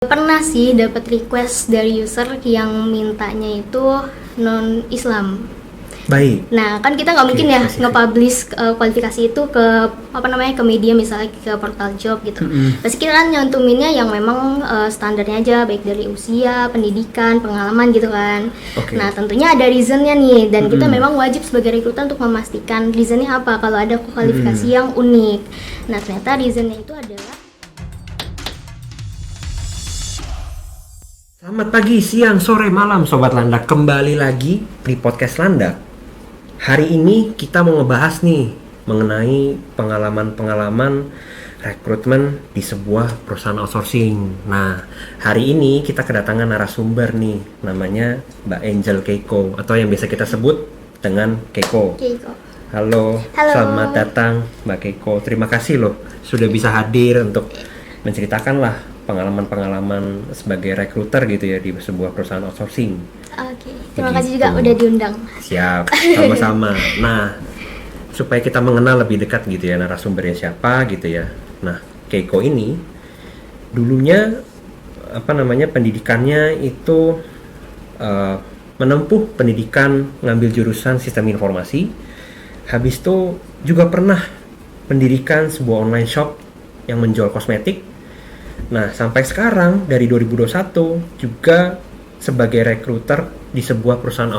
Pernah sih dapat request dari user yang mintanya itu non Islam. Baik. Nah, kan kita nggak mungkin ya nge-publish kualifikasi itu ke ke media, misalnya ke portal job gitu. Pasti kita kan nyantuminnya yang memang standarnya aja, baik dari usia, pendidikan, pengalaman gitu kan. Nah, tentunya ada reasonnya nih, dan kita memang wajib sebagai rekruter untuk memastikan reasonnya apa kalau ada kualifikasi yang unik. Nah, ternyata reasonnya itu adalah Selamat pagi, siang, sore, malam Sobat Landak. Kembali lagi di podcast Landak. Hari ini kita mau ngebahas nih mengenai pengalaman-pengalaman rekrutmen di sebuah perusahaan outsourcing. Nah, hari ini kita kedatangan narasumber nih, namanya Mbak Angel Keiko, atau yang biasa kita sebut dengan Keiko. Halo, selamat datang Mbak Keiko. Terima kasih loh sudah bisa hadir untuk menceritakan lah pengalaman-pengalaman sebagai rekruter gitu ya di sebuah perusahaan outsourcing. Oke, terima kasih juga udah diundang. Siap, sama-sama. Nah, supaya kita mengenal lebih dekat gitu ya narasumbernya siapa gitu ya. Nah, Keiko ini dulunya pendidikannya itu menempuh pendidikan ngambil jurusan sistem informasi. Habis itu juga pernah mendirikan sebuah online shop yang menjual kosmetik. Nah, sampai sekarang dari 2021 juga sebagai rekruter di sebuah perusahaan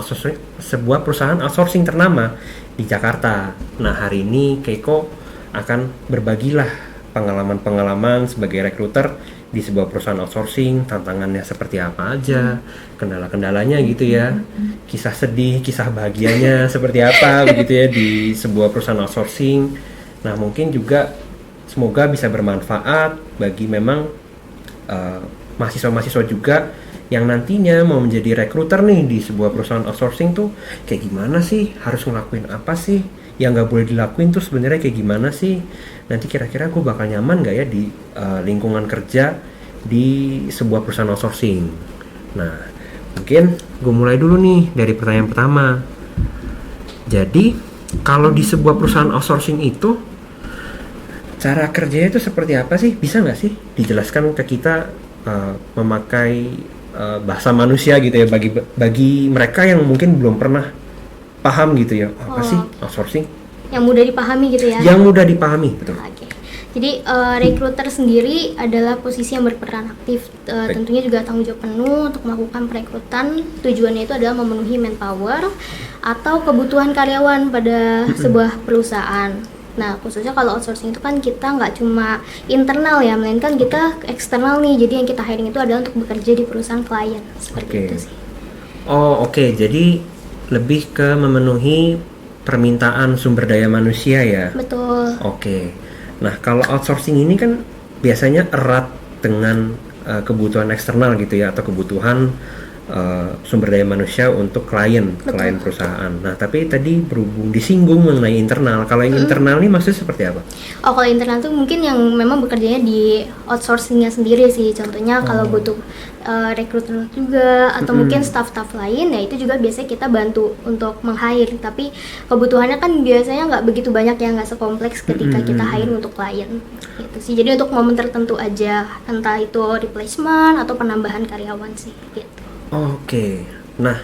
outsourcing ternama di Jakarta. Nah, hari ini Keiko akan berbagilah pengalaman-pengalaman sebagai rekruter di sebuah perusahaan outsourcing, tantangannya seperti apa aja, kendala-kendalanya gitu ya, kisah sedih, kisah bahagianya seperti apa begitu ya di sebuah perusahaan outsourcing. Nah, mungkin juga semoga bisa bermanfaat bagi memang mahasiswa-mahasiswa juga yang nantinya mau menjadi rekruter nih di sebuah perusahaan outsourcing tuh kayak gimana sih, harus ngelakuin apa sih, yang nggak boleh dilakuin tuh sebenarnya kayak gimana sih, nanti kira-kira gue bakal nyaman nggak ya di lingkungan kerja di sebuah perusahaan outsourcing. Nah, mungkin gue mulai dulu nih dari pertanyaan pertama. Jadi kalau di sebuah perusahaan outsourcing itu cara kerjanya itu seperti apa sih? Bisa nggak sih dijelaskan ke kita memakai bahasa manusia gitu ya bagi mereka yang mungkin belum pernah paham gitu ya apa sih outsourcing? Yang mudah dipahami gitu ya? Yang mudah dipahami, betul. Oke. Jadi rekruter sendiri adalah posisi yang berperan aktif, tentunya juga tanggung jawab penuh untuk melakukan perekrutan. Tujuannya itu adalah memenuhi manpower atau kebutuhan karyawan pada sebuah perusahaan. Nah, khususnya kalau outsourcing itu kan kita nggak cuma internal ya, melainkan kita eksternal nih. Jadi yang kita hiring itu adalah untuk bekerja di perusahaan klien, seperti itu sih. Oke. Jadi lebih ke memenuhi permintaan sumber daya manusia ya? Betul. Oke. Nah, kalau outsourcing ini kan biasanya erat dengan kebutuhan eksternal gitu ya, atau kebutuhan sumber daya manusia untuk klien perusahaan. Nah, tapi tadi berhubung disinggung mengenai internal. Kalau yang internal ini maksudnya seperti apa? Oh, kalau internal tuh mungkin yang memang bekerjanya di outsourcingnya sendiri sih. Contohnya kalau butuh rekruter juga atau mungkin staff-staff lain, ya itu juga biasanya kita bantu untuk meng-hire. Tapi kebutuhannya kan biasanya nggak begitu banyak ya, nggak sekompleks ketika kita hire untuk klien. Gitu sih. Jadi untuk momen tertentu aja, entah itu replacement atau penambahan karyawan sih. Gitu. Oke, nah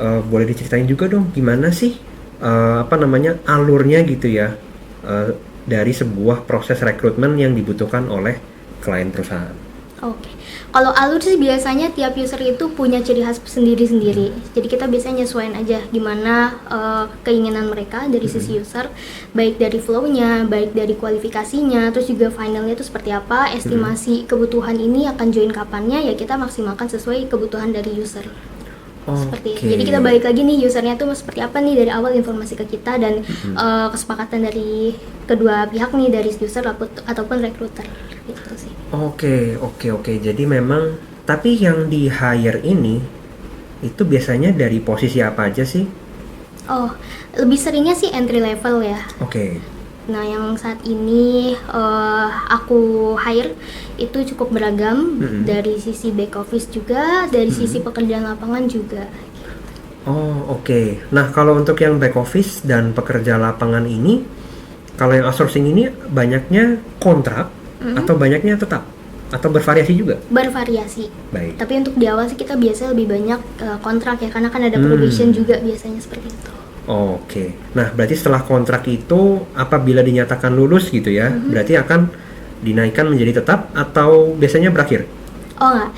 boleh diceritain juga dong gimana sih alurnya gitu ya dari sebuah proses rekrutmen yang dibutuhkan oleh klien perusahaan. Oke, kalau alur sih biasanya tiap user itu punya ciri khas sendiri-sendiri. Jadi kita biasanya nyesuaiin aja gimana keinginan mereka dari sisi user, baik dari flow-nya, baik dari kualifikasinya, terus juga finalnya itu seperti apa, estimasi kebutuhan ini akan join kapannya, ya kita maksimalkan sesuai kebutuhan dari user. Seperti itu. Jadi kita balik lagi nih usernya tuh seperti apa nih dari awal informasi ke kita, dan kesepakatan dari kedua pihak nih, dari user ataupun rekruter gitu sih. Oke. Jadi memang, tapi yang di hire ini itu biasanya dari posisi apa aja sih? Oh, lebih seringnya sih entry level ya. Oke. Nah, yang saat ini aku hire itu cukup beragam, dari sisi back office juga, dari sisi pekerjaan lapangan juga. Oh, oke. Nah, kalau untuk yang back office dan pekerja lapangan ini, kalau yang outsourcing ini banyaknya kontrak atau banyaknya tetap? atau bervariasi juga? Bervariasi. Baik. Tapi untuk di awal sih kita biasanya lebih banyak kontrak ya, karena kan ada probation juga biasanya seperti itu. Oke. Nah, berarti setelah kontrak itu apabila dinyatakan lulus gitu ya, berarti akan dinaikkan menjadi tetap atau biasanya berakhir? Oh enggak,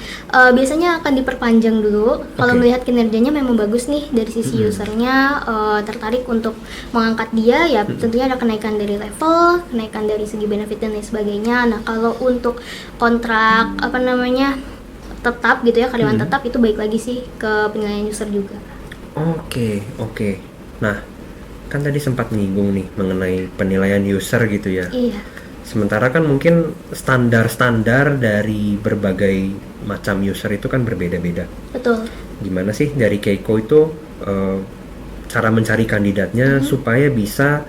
biasanya akan diperpanjang dulu. Kalau Oke. melihat kinerjanya memang bagus nih dari sisi usernya, tertarik untuk mengangkat dia, ya tentunya ada kenaikan dari level, kenaikan dari segi benefit dan lain sebagainya. Nah kalau untuk kontrak apa namanya tetap gitu ya, karyawan tetap, itu baik lagi sih ke penilaian user juga. Oke, oke. Nah, kan tadi sempat menyinggung nih mengenai penilaian user gitu ya. Iya, Sementara kan mungkin standar-standar dari berbagai macam user itu kan berbeda-beda. betul. Gimana sih dari Keiko itu cara mencari kandidatnya supaya bisa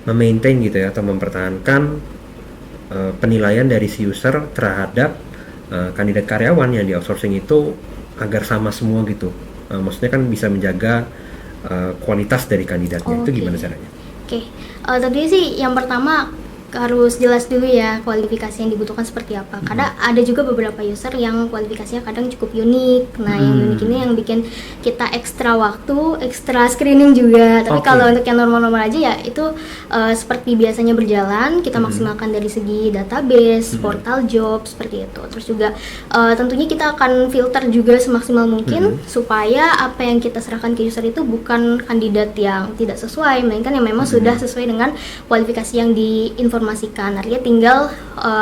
memaintain gitu ya atau mempertahankan penilaian dari si user terhadap kandidat karyawan yang di outsourcing itu agar sama semua gitu. Maksudnya kan bisa menjaga kualitas dari kandidatnya. Itu Oke. gimana caranya? Oke, tentunya sih yang pertama harus jelas dulu ya kualifikasi yang dibutuhkan seperti apa. Karena ada juga beberapa user yang kualifikasinya kadang cukup unik. Nah, yang unik ini yang bikin kita ekstra waktu, ekstra screening juga. Tapi Oke. kalau untuk yang normal-normal aja ya itu seperti biasanya berjalan, kita maksimalkan dari segi database, portal job seperti itu. Terus juga tentunya kita akan filter juga semaksimal mungkin supaya apa yang kita serahkan ke user itu bukan kandidat yang tidak sesuai, melainkan yang memang sudah sesuai dengan kualifikasi yang diinformasikan. Artinya tinggal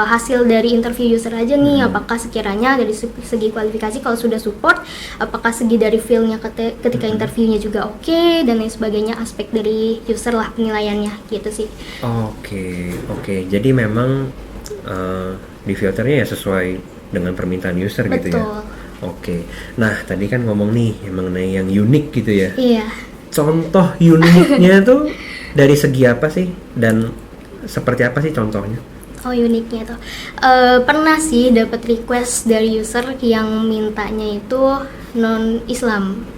hasil dari interview user aja nih, apakah sekiranya dari segi kualifikasi kalau sudah support, apakah segi dari feel-nya ketika interviewnya juga oke, dan lain sebagainya, aspek dari user lah penilaiannya gitu sih. Oke, oke. Jadi memang di filternya ya sesuai dengan permintaan user gitu ya. Betul. Oke. Nah, tadi kan ngomong nih mengenai yang unik gitu ya. Iya. Contoh uniknya tuh dari segi apa sih? Dan seperti apa sih contohnya? Oh, uniknya tuh pernah sih dapat request dari user yang mintanya itu non Islam.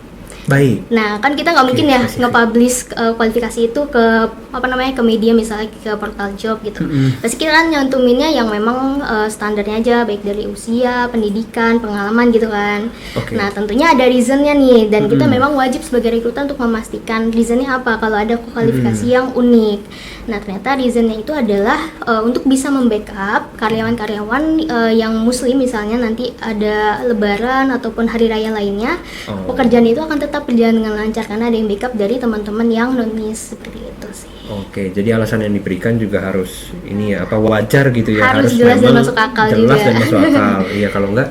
Baik. Nah, kan kita nggak Oke, mungkin ya spesifik. nge-publish kualifikasi itu ke apa namanya ke media, misalnya ke portal job gitu. Pasti kita kan nyantuminnya yang memang standarnya aja, baik dari usia, pendidikan, pengalaman gitu kan. Oke. Nah, tentunya ada reasonnya nih, dan kita memang wajib sebagai rekruter untuk memastikan reasonnya apa kalau ada kualifikasi yang unik. Nah, ternyata reasonnya itu adalah untuk bisa membackup karyawan-karyawan yang muslim, misalnya nanti ada lebaran ataupun hari raya lainnya, Oh. pekerjaan itu akan tetap berjalan dengan lancar karena ada yang backup dari teman-teman yang non-mis, seperti itu sih. Oke, jadi alasan yang diberikan juga harus ini ya apa wajar gitu ya, Harus jelas dan memang masuk akal jelas juga. dan masuk akal. Iya, kalau enggak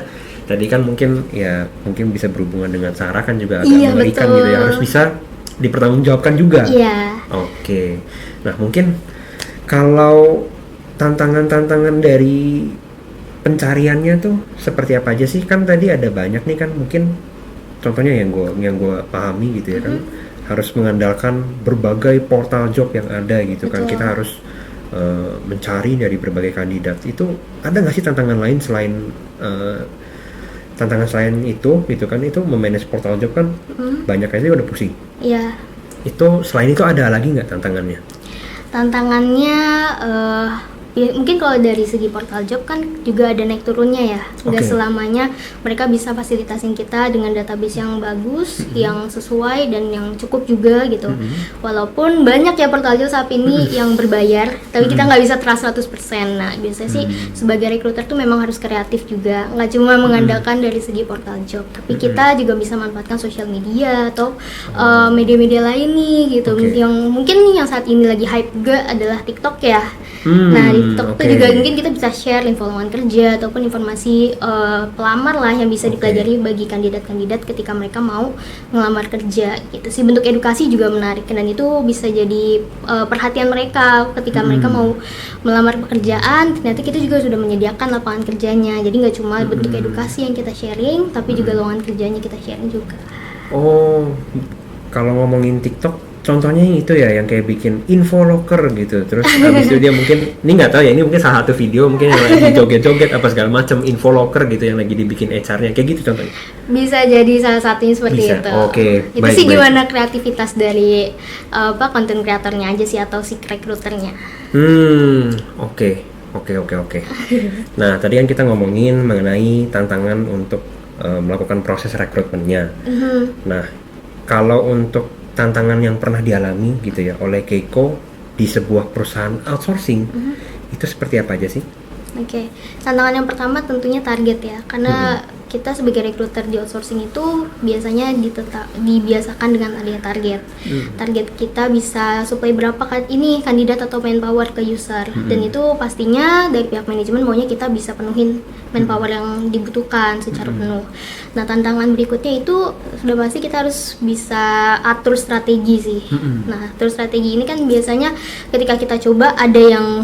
tadi kan mungkin bisa berhubungan dengan SARA kan juga agak Iya, mengerikan betul. gitu ya, harus bisa dipertanggungjawabkan juga. Iya. Oke. Nah, mungkin kalau tantangan-tantangan dari pencariannya tuh seperti apa aja sih? Kan tadi ada banyak nih kan, mungkin contohnya yang gue pahami gitu ya kan, harus mengandalkan berbagai portal job yang ada gitu kan. Betul. Kita harus mencari dari berbagai kandidat. Itu ada nggak sih tantangan lain selain tantangan selain itu gitu kan? Itu memanage portal job kan banyak aja udah pusing. Iya. Itu selain itu ada lagi nggak tantangannya? Tantangannya mungkin kalau dari segi portal job kan juga ada naik turunnya ya. Nggak Oke. selamanya mereka bisa fasilitasin kita dengan database yang bagus, yang sesuai dan yang cukup juga gitu. Walaupun banyak ya portal job saat ini yang berbayar, tapi kita nggak bisa trust 100%. Nah, biasanya sih sebagai recruiter tuh memang harus kreatif juga. Nggak cuma mengandalkan dari segi portal job, tapi kita juga bisa manfaatkan sosial media atau media-media lain nih gitu. Oke. Yang mungkin nih yang saat ini lagi hype juga adalah TikTok ya. Nah, di TikTok oke. itu juga mungkin kita bisa share info lowongan kerja ataupun informasi pelamar lah yang bisa Oke. dipelajari bagi kandidat-kandidat ketika mereka mau ngelamar kerja gitu sih. Bentuk edukasi juga menarik dan itu bisa jadi perhatian mereka ketika mereka mau melamar pekerjaan. Ternyata kita juga sudah menyediakan lapangan kerjanya, jadi nggak cuma bentuk edukasi yang kita sharing, tapi juga lowongan kerjanya kita sharing juga. Oh, kalau ngomongin TikTok, contohnya yang itu ya, yang kayak bikin info locker gitu. Terus habis itu dia mungkin, ini nggak tahu ya, ini mungkin salah satu video mungkin yang lagi joget-joget apa segala macam info locker gitu yang lagi dibikin HR-nya, kayak gitu contohnya. Bisa jadi salah satunya seperti Bisa, itu. oke, Itu baik, sih baik. gimana kreativitas dari konten kreatornya aja sih atau si rekruternya. Oke. Oke. Nah, tadi kan kita ngomongin mengenai tantangan untuk melakukan proses rekrutmennya. Nah, kalau untuk tantangan yang pernah dialami gitu ya oleh Keiko di sebuah perusahaan outsourcing, itu seperti apa aja sih? Oke, tantangan yang pertama tentunya target ya, karena kita sebagai recruiter di outsourcing itu biasanya dibiasakan dengan adanya target. Target kita bisa supply berapa ini kandidat atau manpower ke user, dan itu pastinya dari pihak manajemen maunya kita bisa penuhin manpower yang dibutuhkan secara penuh. Nah, tantangan berikutnya itu sudah pasti kita harus bisa atur strategi sih. Nah, atur strategi ini kan biasanya ketika kita coba ada yang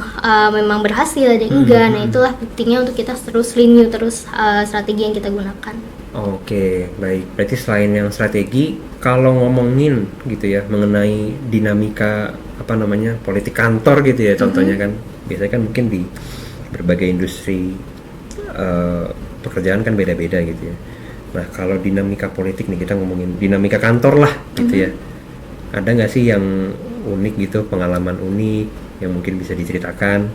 memang berhasil, ada yang enggak. Nah, itulah buktinya untuk kita terus renew strategi yang kita gunakan. Oke, baik. Berarti selain yang strategi, kalau ngomongin gitu ya mengenai dinamika politik kantor gitu ya, contohnya kan biasanya kan mungkin di berbagai industri pekerjaan kan beda-beda gitu ya. Nah, kalau dinamika politik nih, kita ngomongin dinamika kantor lah gitu ya. Ada nggak sih yang unik gitu, pengalaman unik yang mungkin bisa diceritakan?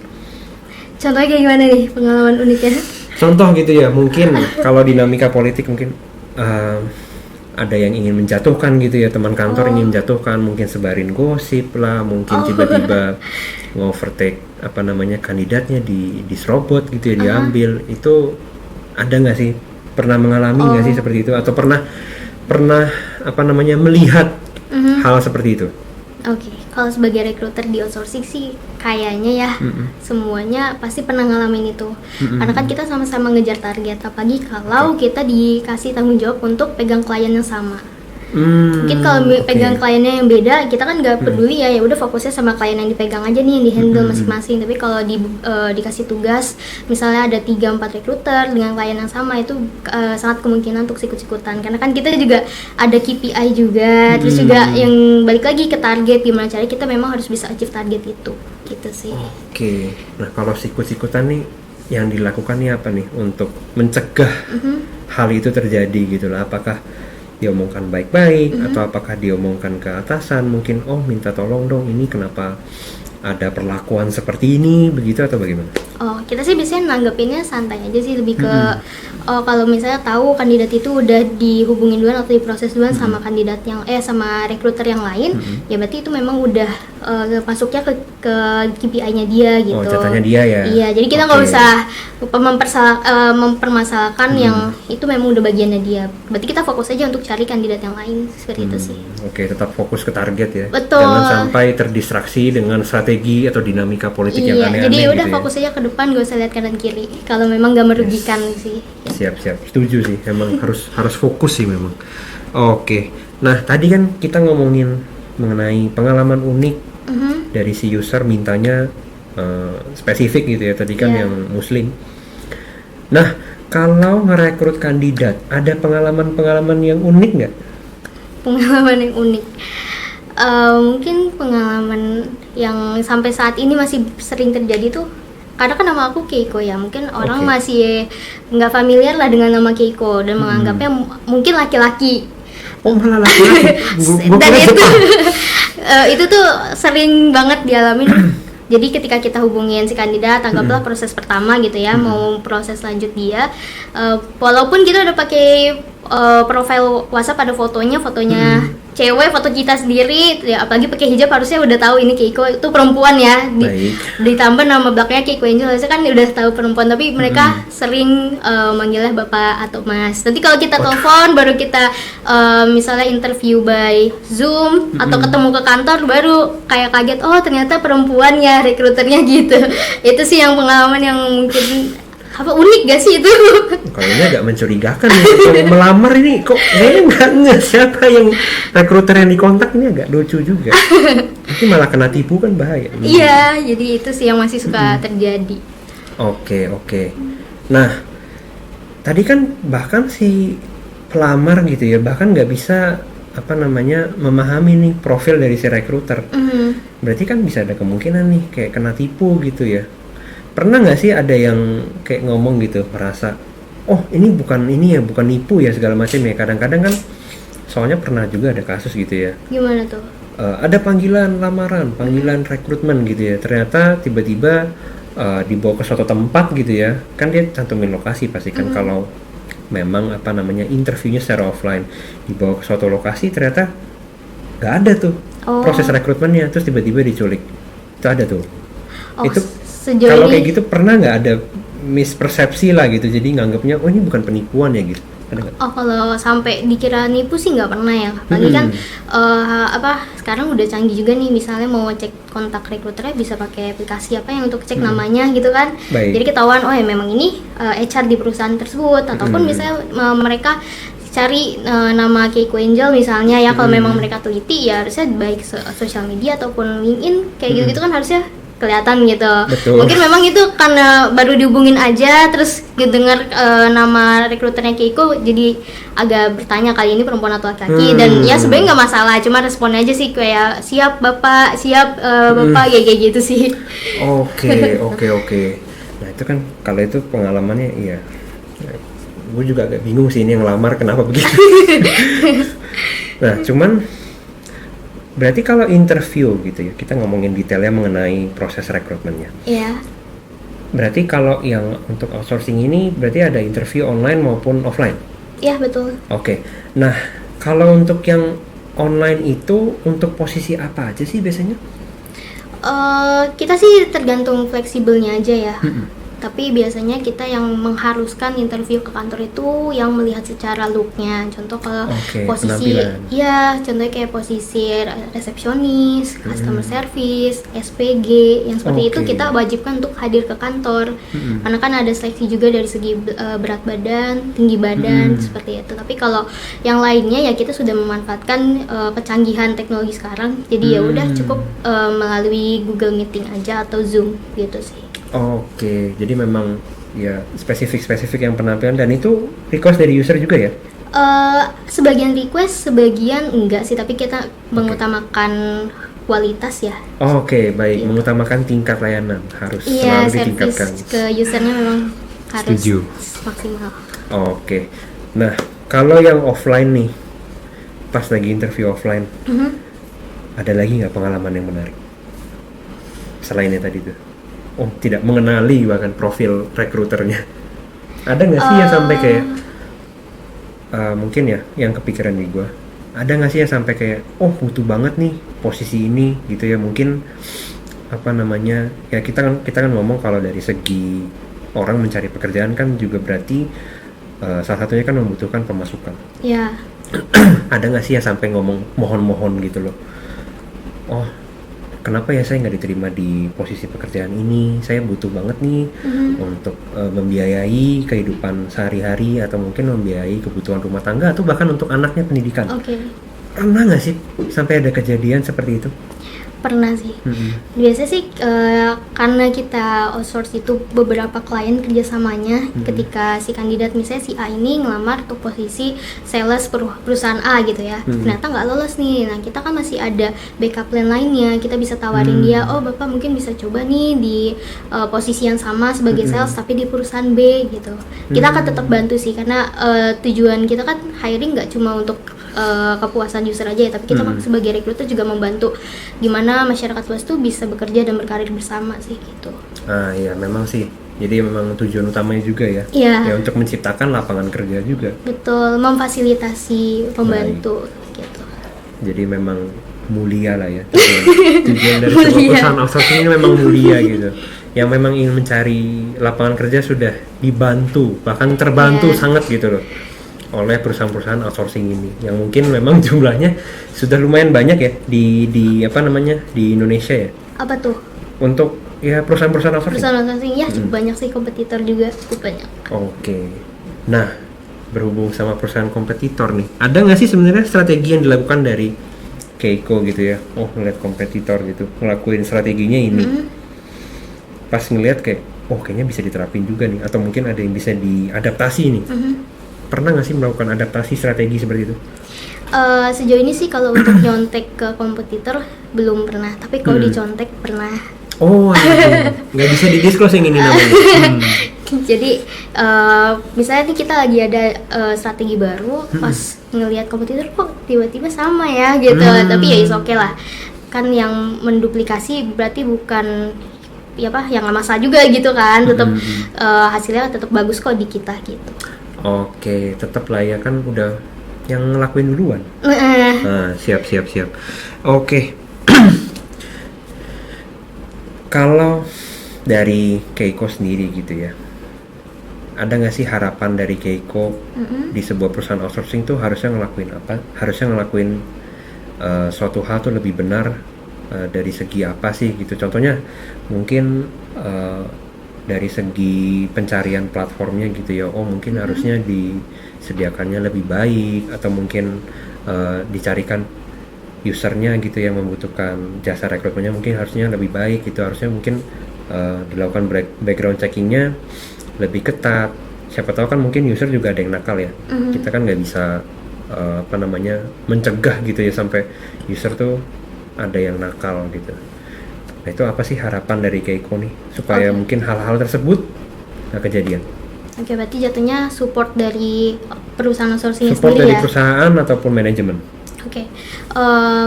Contohnya kayak gimana nih pengalaman uniknya? Contoh gitu ya, mungkin kalau dinamika politik mungkin ada yang ingin menjatuhkan gitu ya, teman kantor ingin menjatuhkan, mungkin sebarin gosip lah, mungkin tiba-tiba nge-overtake kandidatnya diserobot gitu ya, diambil. Itu ada nggak sih, pernah mengalami nggak sih seperti itu, atau pernah melihat hal seperti itu? Oke, kalau sebagai recruiter di outsourcing sih kayaknya ya semuanya pasti pernah ngalamin itu. Karena kan kita sama-sama ngejar target, apalagi kalau kita dikasih tanggung jawab untuk pegang klien yang sama. Mungkin kalau pegang kliennya yang beda, kita kan nggak peduli ya udah fokusnya sama klien yang dipegang aja nih, yang dihandle masing-masing. Tapi kalau dikasih tugas, misalnya ada 3-4 recruiter dengan klien yang sama, itu sangat kemungkinan untuk sikut-sikutan. Karena kan kita juga ada KPI juga, terus juga yang balik lagi ke target, gimana caranya kita memang harus bisa achieve target itu, gitu sih. Oke, nah kalau sikut-sikutan nih, yang dilakukan nih apa nih untuk mencegah hal itu terjadi gitu lah? Apakah diomongkan baik-baik atau apakah diomongkan ke atasan, mungkin minta tolong dong, ini kenapa ada perlakuan seperti ini begitu, atau bagaimana? Kita sih biasanya nanggepinnya santai aja sih, lebih ke kalau misalnya tahu kandidat itu udah dihubungin duluan atau diproses duluan sama kandidat yang sama recruiter yang lain, ya berarti itu memang udah masuknya ke KPI-nya dia gitu. Catanya dia ya. Iya, jadi kita nggak usah mempermasalahkan yang itu memang udah bagiannya dia. Berarti kita fokus aja untuk cari kandidat yang lain, seperti itu sih. Oke, tetap fokus ke target ya. Betul. Jangan sampai terdistraksi dengan strategi atau dinamika politik yang aneh-aneh. Jadi udah gitu fokus aja ke depan, gak usah lihat kanan kiri. Kalau memang nggak merugikan sih. Siap, setuju sih. Emang harus fokus sih memang. Oke. Nah, tadi kan kita ngomongin mengenai pengalaman unik dari si user mintanya spesifik gitu ya. Tadi kan yang muslim. Nah, kalau ngerekrut kandidat, ada pengalaman-pengalaman yang unik nggak? Pengalaman yang unik. Mungkin pengalaman yang sampai saat ini masih sering terjadi tuh, karena kan nama aku Keiko ya, mungkin orang masih nggak familiar lah dengan nama Keiko dan menganggapnya mungkin laki-laki. Malah laki-laki. Dan itu tuh sering banget dialamin. Jadi ketika kita hubungin si kandidat, anggaplah proses pertama gitu ya, mau proses lanjut dia, walaupun kita udah pakai profile WhatsApp, ada fotonya cewek, foto kita sendiri ya, apalagi pakai hijab, harusnya udah tahu ini Keiko itu perempuan ya. Ditambah nama belakangnya Keiko Angel, harusnya kan udah tahu perempuan, tapi mereka sering manggilnya Bapak atau Mas. Nanti kalau kita telepon, baru kita misalnya interview by Zoom atau ketemu ke kantor, baru kayak kaget, ternyata perempuan ya rekruternya gitu. Itu sih yang pengalaman yang mungkin unik gak sih itu? Kayaknya agak mencurigakan ya. Kalau melamar ini kok kayaknya nggak siapa yang rekruter yang dikontak, ini agak lucu juga. Nanti malah kena tipu kan, bahaya. Iya, jadi itu sih yang masih suka terjadi. Oke. Nah, tadi kan bahkan si pelamar gitu ya, bahkan nggak bisa memahami nih profil dari si rekruter. Berarti kan bisa ada kemungkinan nih kayak kena tipu gitu ya. Pernah nggak sih ada yang kayak ngomong gitu, merasa ini bukan nipu ya segala macam ya. Kadang-kadang kan, soalnya pernah juga ada kasus gitu ya. Gimana tuh? Ada panggilan lamaran, panggilan rekrutmen gitu ya. Ternyata tiba-tiba dibawa ke suatu tempat gitu ya, kan dia cantumin lokasi pasti kan. Kalau memang apa namanya interviewnya secara offline, dibawa ke suatu lokasi ternyata nggak ada tuh proses rekrutmennya, terus tiba-tiba diculik, itu ada tuh. Itu sejauh kalau ini kayak gitu pernah nggak ada mispersepsi lah gitu, jadi nganggapnya oh ini bukan penipuan ya gitu, ada nggak? kalau sampai dikira nipu sih nggak pernah ya. Apalagi kan sekarang udah canggih juga nih, misalnya mau cek kontak rekruternya bisa pakai aplikasi apa yang untuk cek namanya gitu kan. Baik. Jadi ketahuan oh ya memang ini HR di perusahaan tersebut, ataupun misalnya mereka cari nama Keiko Angel misalnya ya, kalau memang mereka teliti ya harusnya baik sosial media ataupun LinkedIn kayak gitu kan harusnya kelihatan gitu. Betul. Mungkin memang itu karena baru dihubungin aja, terus dengar nama rekruternya Keiko, jadi agak bertanya kali ini perempuan atau laki-laki. Dan ya sebenarnya nggak masalah, cuma responnya aja sih kayak siap bapak, siap bapak, kayak gitu sih. Oke. Nah itu kan kalau itu pengalamannya iya. Gue juga agak bingung sih ini yang lamar kenapa begitu. Nah cuman berarti kalau interview gitu ya, kita ngomongin detailnya mengenai proses rekrutmennya. Iya. Berarti kalau yang untuk outsourcing ini berarti ada interview online maupun offline? Iya betul. Oke. Nah kalau untuk yang online itu untuk posisi apa aja sih biasanya? Kita sih tergantung fleksibelnya aja ya. Tapi biasanya kita yang mengharuskan interview ke kantor itu yang melihat secara looknya. Contoh kalau posisi, penampilan. ya contohnya kayak posisi resepsionis, customer service, SPG, yang seperti itu kita wajibkan untuk hadir ke kantor. Karena kan ada seleksi juga dari segi berat badan, tinggi badan, seperti itu. Tapi kalau yang lainnya ya kita sudah memanfaatkan kecanggihan teknologi sekarang. Jadi ya udah cukup melalui Google Meeting aja atau Zoom gitu sih. Oke, jadi memang ya spesifik yang penampilan, dan itu request dari user juga ya? Sebagian request, sebagian enggak sih, tapi kita mengutamakan kualitas ya. Oke, baik, mengutamakan tingkat layanan harus selalu ditingkatkan. Iya, ke usernya memang harus maksimal. Oke, nah kalau yang offline nih, pas lagi interview offline, ada lagi nggak pengalaman yang menarik selainnya tadi tuh? Oh, tidak mengenali bahkan profil rekruternya. Ada nggak sih yang sampai kayak mungkin ya yang kepikiran di gua, ada nggak sih yang sampai kayak oh butuh banget nih posisi ini gitu ya, mungkin apa namanya ya, kita kan ngomong kalau dari segi orang mencari pekerjaan kan juga berarti salah satunya kan membutuhkan pemasukan. Ya. Ada nggak sih yang sampai ngomong mohon-mohon gitu loh, oh kenapa ya saya nggak diterima di posisi pekerjaan ini, saya butuh banget nih untuk membiayai kehidupan sehari-hari atau mungkin membiayai kebutuhan rumah tangga atau bahkan untuk anaknya pendidikan. Pernah nggak sih sampai ada kejadian seperti itu? Pernah sih. Biasanya sih karena kita outsource itu beberapa klien kerjasamanya, ketika si kandidat misalnya si A ini ngelamar untuk posisi sales perusahaan A gitu ya, ternyata nggak lolos nih. Nah kita kan masih ada backup plan lainnya, kita bisa tawarin dia, oh bapak mungkin bisa coba nih di posisi yang sama sebagai sales tapi di perusahaan B gitu. Kita akan tetap bantu sih, karena tujuan kita kan hiring nggak cuma untuk kepuasan user aja ya, tapi kita sebagai recruiter juga membantu gimana masyarakat luas tuh bisa bekerja dan berkarir bersama sih gitu. Ah iya memang sih, jadi memang tujuan utamanya juga ya, ya untuk menciptakan lapangan kerja juga. Betul, memfasilitasi, membantu gitu. Jadi memang mulia lah ya tujuan dari sebuah perusahaan outsourcing ini memang mulia gitu, yang memang ingin mencari lapangan kerja sudah dibantu, bahkan terbantu sangat gitu loh oleh perusahaan-perusahaan outsourcing ini, yang mungkin memang jumlahnya sudah lumayan banyak ya di apa namanya di Indonesia ya. Apa tuh? Untuk ya perusahaan-perusahaan outsourcing. Perusahaan outsourcing ya cukup banyak sih, kompetitor juga cukup banyak. Oke. Nah, berhubung sama perusahaan kompetitor nih, ada nggak sih sebenarnya strategi yang dilakukan dari Keiko gitu ya? Oh, ngeliat kompetitor gitu, ngelakuin strateginya ini. Pas ngeliat kayak, oh kayaknya bisa diterapin juga nih, atau mungkin ada yang bisa diadaptasi nih. Pernah nggak sih melakukan adaptasi strategi seperti itu? Sejauh ini sih kalau untuk nyontek ke kompetitor belum pernah, tapi kalau dicontek pernah. Oh, nggak bisa didisclose yang ini namanya. Jadi misalnya nih kita lagi ada strategi baru, pas ngelihat kompetitor kok tiba-tiba sama ya gitu, tapi ya is okay lah. Kan yang menduplikasi berarti bukan ya apa yang nggak masalah juga gitu kan, tetap hasilnya tetap bagus kok di kita gitu. Oke, tetap lah ya kan udah yang ngelakuin duluan. Nah, siap. Oke. Kalau dari Keiko sendiri gitu ya, ada nggak sih harapan dari Keiko di sebuah perusahaan outsourcing tuh harusnya ngelakuin apa? Harusnya ngelakuin suatu hal tuh lebih benar dari segi apa sih gitu? Contohnya mungkin dari segi pencarian platformnya gitu ya. Oh mungkin harusnya disediakannya lebih baik, atau mungkin dicarikan usernya gitu yang membutuhkan jasa rekrutmennya mungkin harusnya lebih baik gitu, harusnya mungkin dilakukan background checkingnya lebih ketat. Siapa tahu kan mungkin user juga ada yang nakal ya. Kita kan nggak bisa mencegah gitu ya sampai user tuh ada yang nakal gitu. Nah itu apa sih harapan dari Keiko nih supaya mungkin hal-hal tersebut nggak kejadian? Oke, berarti jatuhnya support dari perusahaan outsourcing Support sendiri dari ya? perusahaan ataupun manajemen? Oke,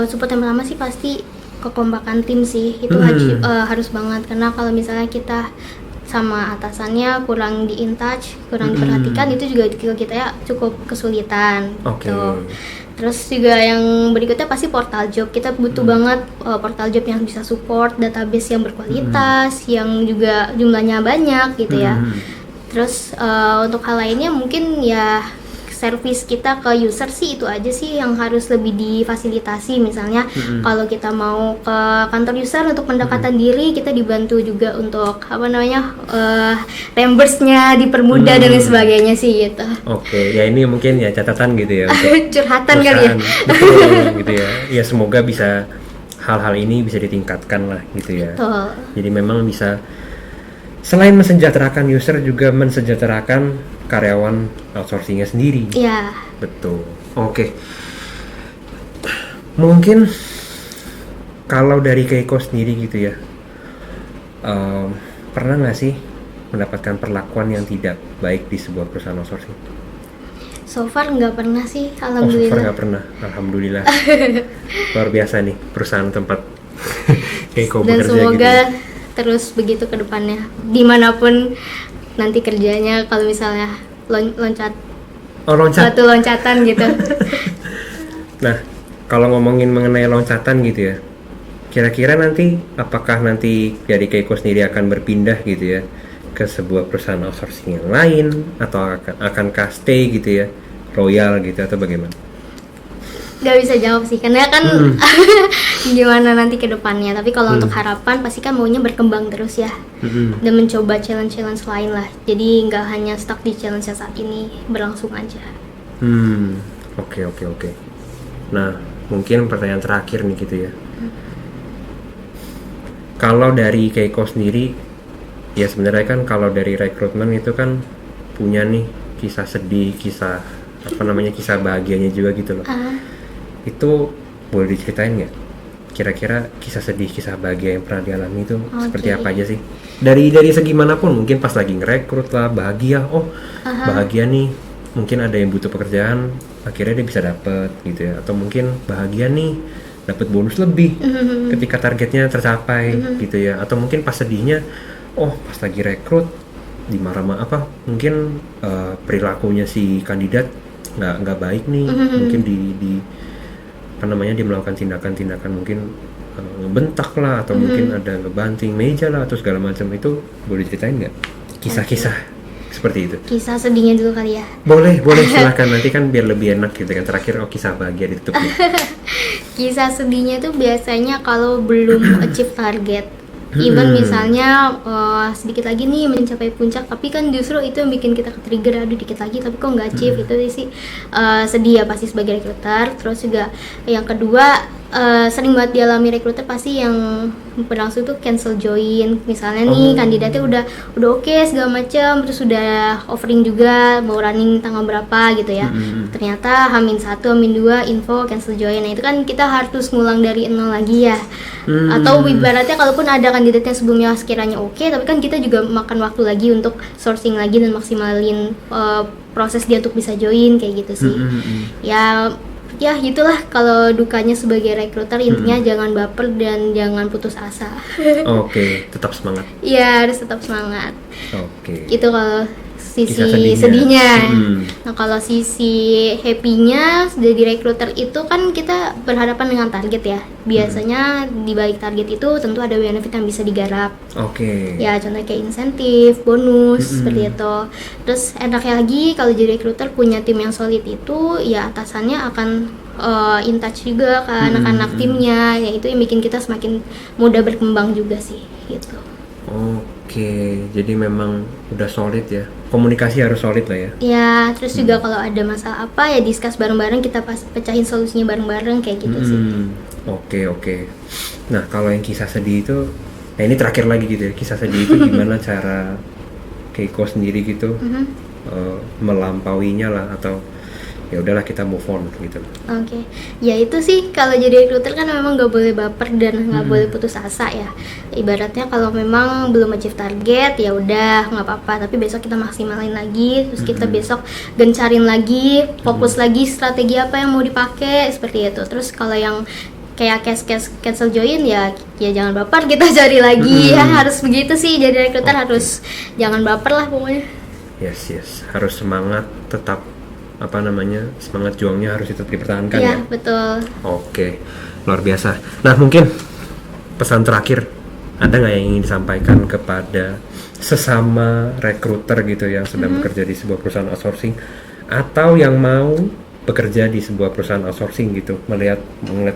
support yang pertama sih pasti kekompakan tim sih, itu harus banget, karena kalau misalnya kita sama atasannya kurang di in touch, kurang diperhatikan, itu juga kita ya cukup kesulitan. Gitu. Terus juga yang berikutnya pasti portal job, kita butuh banget portal job yang bisa support database yang berkualitas, yang juga jumlahnya banyak gitu ya. Terus untuk hal lainnya mungkin ya service kita ke user sih, itu aja sih yang harus lebih difasilitasi. Misalnya kalau kita mau ke kantor user untuk pendekatan diri, kita dibantu juga untuk reimburse-nya dipermudah dan lain sebagainya sih gitu. Oke, ya ini mungkin ya catatan gitu ya curhatan kali ya. Betul gitu ya. Ya semoga bisa hal-hal ini bisa ditingkatkan lah gitu ya. Betul. Jadi memang bisa selain mensejahterakan user juga mensejahterakan karyawan outsourcingnya sendiri. Iya. Betul. Oke. Mungkin kalau dari Keiko sendiri gitu ya, pernah nggak sih mendapatkan perlakuan yang tidak baik di sebuah perusahaan outsourcing? So far nggak pernah sih, Oh, alhamdulillah. so far nggak pernah, alhamdulillah. Luar biasa nih perusahaan tempat Keiko Dan bekerja semoga gitu ya. terus begitu ke depannya, dimanapun nanti kerjanya, kalau misalnya loncat suatu loncatan gitu. Nah, kalau ngomongin mengenai loncatan gitu ya, kira-kira nanti apakah nanti dari Keiko sendiri akan berpindah gitu ya ke sebuah perusahaan outsourcing yang lain, atau akankah stay gitu ya, royal gitu, atau bagaimana? Gak bisa jawab sih, karena kan gimana nanti ke depannya. Tapi kalau untuk harapan pasti kan maunya berkembang terus ya, dan mencoba challenge-challenge lain lah. Jadi nggak hanya stuck di challenge saat ini, berlangsung aja. Oke. Nah, mungkin pertanyaan terakhir nih gitu ya. Kalau dari Keiko sendiri, ya sebenarnya kan kalau dari rekrutmen itu kan punya nih kisah sedih, kisah bahagianya juga gitu loh. Itu boleh diceritain nggak? Kira-kira kisah sedih, kisah bahagia yang pernah dialami itu seperti apa aja sih? Dari segi manapun, mungkin pas lagi ngerekrut lah, bahagia, bahagia nih, mungkin ada yang butuh pekerjaan, akhirnya dia bisa dapet gitu ya, atau mungkin bahagia nih, dapat bonus lebih ketika targetnya tercapai gitu ya, atau mungkin pas sedihnya, pas lagi rekrut dimarah mungkin perilakunya si kandidat nggak baik nih, mungkin dia melakukan tindakan mungkin ngebentak lah, atau mungkin ada ngebanting meja lah atau segala macam. Itu boleh ceritain nggak kisah-kisah seperti itu? Kisah sedihnya dulu kali ya. Boleh silahkan, nanti kan biar lebih enak gitu kan, terakhir kisah bahagia ditutup ya. Kisah sedihnya tuh biasanya kalau belum achieve target. Even misalnya sedikit lagi nih mencapai puncak, tapi kan justru itu yang bikin kita ke-trigger, aduh dikit lagi tapi kok nggak achieve. Itu sih sedih ya pasti sebagai rekruter. Terus juga yang kedua, sering banget dialami rekruter pasti yang berlangsung tuh cancel join. Misalnya nih kandidatnya udah oke segala macam, terus udah offering juga mau running tanggal berapa gitu ya, ternyata H-1, H-2 info cancel join. Nah itu kan kita harus ngulang dari nol lagi ya. Atau ibaratnya kalaupun ada kandidat yang sebelumnya sekiranya oke, tapi kan kita juga makan waktu lagi untuk sourcing lagi dan maksimalin proses dia untuk bisa join kayak gitu sih. Ya Ya gitulah kalau dukanya sebagai recruiter, intinya jangan baper dan jangan putus asa. Oke, tetap semangat. Iya, harus tetap semangat. Oke. Itu kalau Kisah sisi sedihnya. sedihnya. Nah kalau sisi happy-nya jadi recruiter itu kan kita berhadapan dengan target ya. Biasanya di balik target itu tentu ada benefit yang bisa digarap. Oke. Ya contohnya kayak insentif, bonus, seperti itu. Terus enaknya lagi kalau jadi recruiter punya tim yang solid itu, ya atasannya akan in touch juga ke anak-anak timnya, ya itu yang bikin kita semakin mudah berkembang juga sih gitu. Oke, jadi memang udah solid ya. Komunikasi harus solid lah ya. Ya terus juga kalau ada masalah apa ya discuss bareng-bareng, kita pecahin solusinya bareng-bareng kayak gitu sih. Oke. Nah, kalau yang kisah sedih itu, nah ini terakhir lagi gitu ya. Kisah sedih itu gimana cara Keiko sendiri gitu melampauinya lah, atau ya udahlah kita move on gitu. Oke, ya itu sih kalau jadi recruiter kan memang nggak boleh baper dan nggak boleh putus asa ya. Ibaratnya kalau memang belum achieve target ya udah nggak apa-apa, tapi besok kita maksimalin lagi, terus kita besok gencarin lagi, fokus lagi strategi apa yang mau dipakai seperti itu. Terus kalau yang kayak cancel join ya jangan baper, kita cari lagi ya, harus begitu sih jadi recruiter. Harus jangan baper lah pokoknya. Yes, harus semangat, tetap semangat juangnya harus tetap dipertahankan Ya ya. betul. Oke, luar biasa. Nah, mungkin pesan terakhir ada nggak yang ingin disampaikan kepada sesama rekruter gitu yang sedang bekerja di sebuah perusahaan outsourcing, atau yang mau bekerja di sebuah perusahaan outsourcing gitu, melihat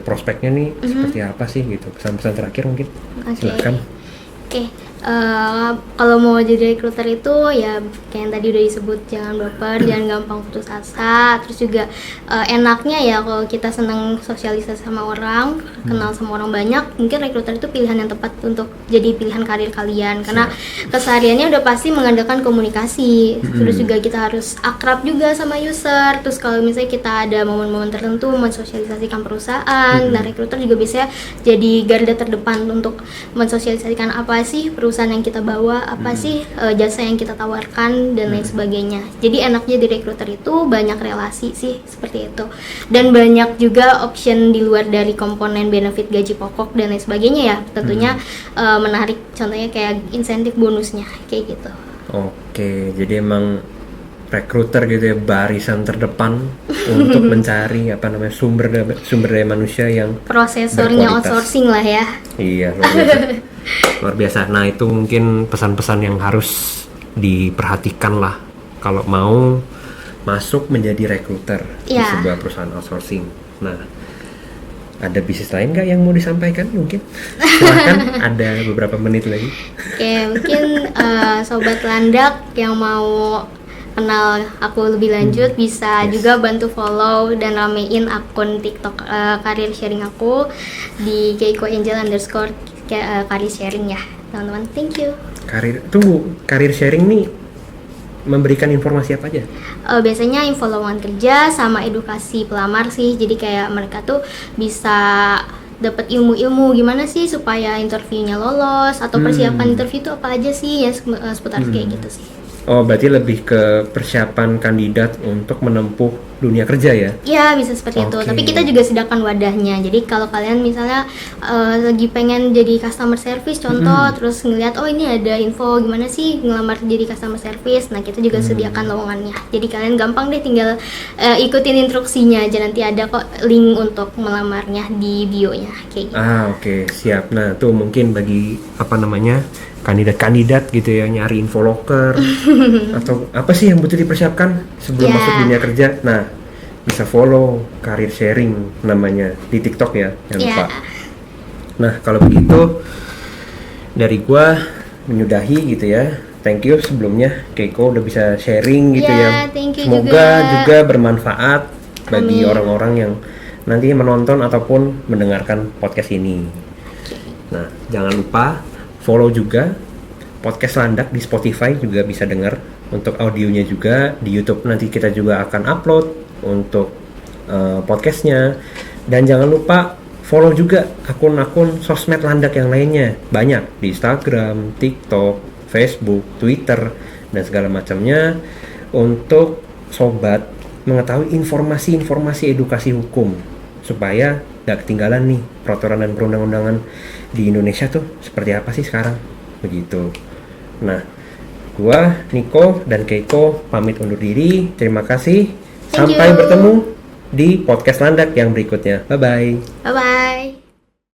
prospeknya nih seperti apa sih gitu. Pesan-pesan terakhir mungkin. Silakan. Oke, kalau mau jadi recruiter itu ya kayak yang tadi udah disebut, jangan baper, jangan gampang putus asa. Terus juga enaknya ya kalau kita senang sosialisasi sama orang, kenal sama orang banyak, mungkin recruiter itu pilihan yang tepat untuk jadi pilihan karir kalian, karena kesehariannya udah pasti mengandalkan komunikasi. Terus juga kita harus akrab juga sama user. Terus kalau misalnya kita ada momen-momen tertentu mensosialisasikan perusahaan, nah recruiter juga biasanya jadi garda terdepan untuk mensosialisasikan apa sih perusahaan yang kita bawa, apa sih jasa yang kita tawarkan dan lain sebagainya. Jadi enaknya di recruiter itu banyak relasi sih seperti itu, dan banyak juga option di luar dari komponen benefit gaji pokok dan lain sebagainya ya. Tentunya menarik, contohnya kayak insentif bonusnya kayak gitu. Oke, jadi emang rekruter gitu ya, barisan terdepan untuk mencari sumber daya manusia yang Prosesornya berkualitas. Outsourcing lah ya. Iya, luar biasa. Nah, itu mungkin pesan-pesan yang harus diperhatikan lah kalau mau masuk menjadi rekruter di sebuah perusahaan outsourcing. Nah, ada bisnis lain nggak yang mau disampaikan mungkin? Silahkan, ada beberapa menit lagi. Oke, mungkin Sobat Landak yang mau kenal aku lebih lanjut bisa juga bantu follow dan ramein akun TikTok karir sharing aku di keiko_angel_karir sharing ya teman-teman. Thank you. Karir sharing nih memberikan informasi apa aja? Biasanya info lowongan kerja sama edukasi pelamar sih, jadi kayak mereka tuh bisa dapat ilmu-ilmu gimana sih supaya interviewnya lolos, atau persiapan interview itu apa aja sih ya, seputar kayak gitu sih. Oh, berarti lebih ke persiapan kandidat untuk menempuh dunia kerja ya? Iya, bisa seperti itu. Tapi kita juga sediakan wadahnya. Jadi kalau kalian misalnya lagi pengen jadi customer service contoh, terus ngeliat oh ini ada info gimana sih ngelamar jadi customer service, nah kita juga sediakan lowongannya. Jadi kalian gampang deh tinggal ikutin instruksinya aja, nanti ada kok link untuk melamarnya di bio-nya kayak gitu. Oke, siap. Nah, tuh mungkin bagi kandidat-kandidat gitu ya, nyari info loker atau apa sih yang butuh dipersiapkan sebelum masuk dunia kerja. Nah, bisa follow karir sharing namanya di TikTok ya, jangan lupa. Nah, kalau begitu dari gua menyudahi gitu ya. Thank you sebelumnya Keiko udah bisa sharing gitu ya. Semoga juga bermanfaat bagi orang-orang yang nanti menonton ataupun mendengarkan podcast ini. Nah, jangan lupa follow juga podcast Landak di Spotify, juga bisa dengar untuk audionya juga. Di YouTube nanti kita juga akan upload untuk podcastnya. Dan jangan lupa follow juga akun-akun sosmed Landak yang lainnya. Banyak di Instagram, TikTok, Facebook, Twitter, dan segala macamnya. Untuk sobat mengetahui informasi-informasi edukasi hukum supaya gak ketinggalan nih peraturan dan perundang-undangan di Indonesia tuh seperti apa sih sekarang, begitu. Nah, gua Niko dan Keiko pamit undur diri. Terima kasih. Thank Sampai you. bertemu di podcast Landak yang berikutnya. Bye bye. Bye bye.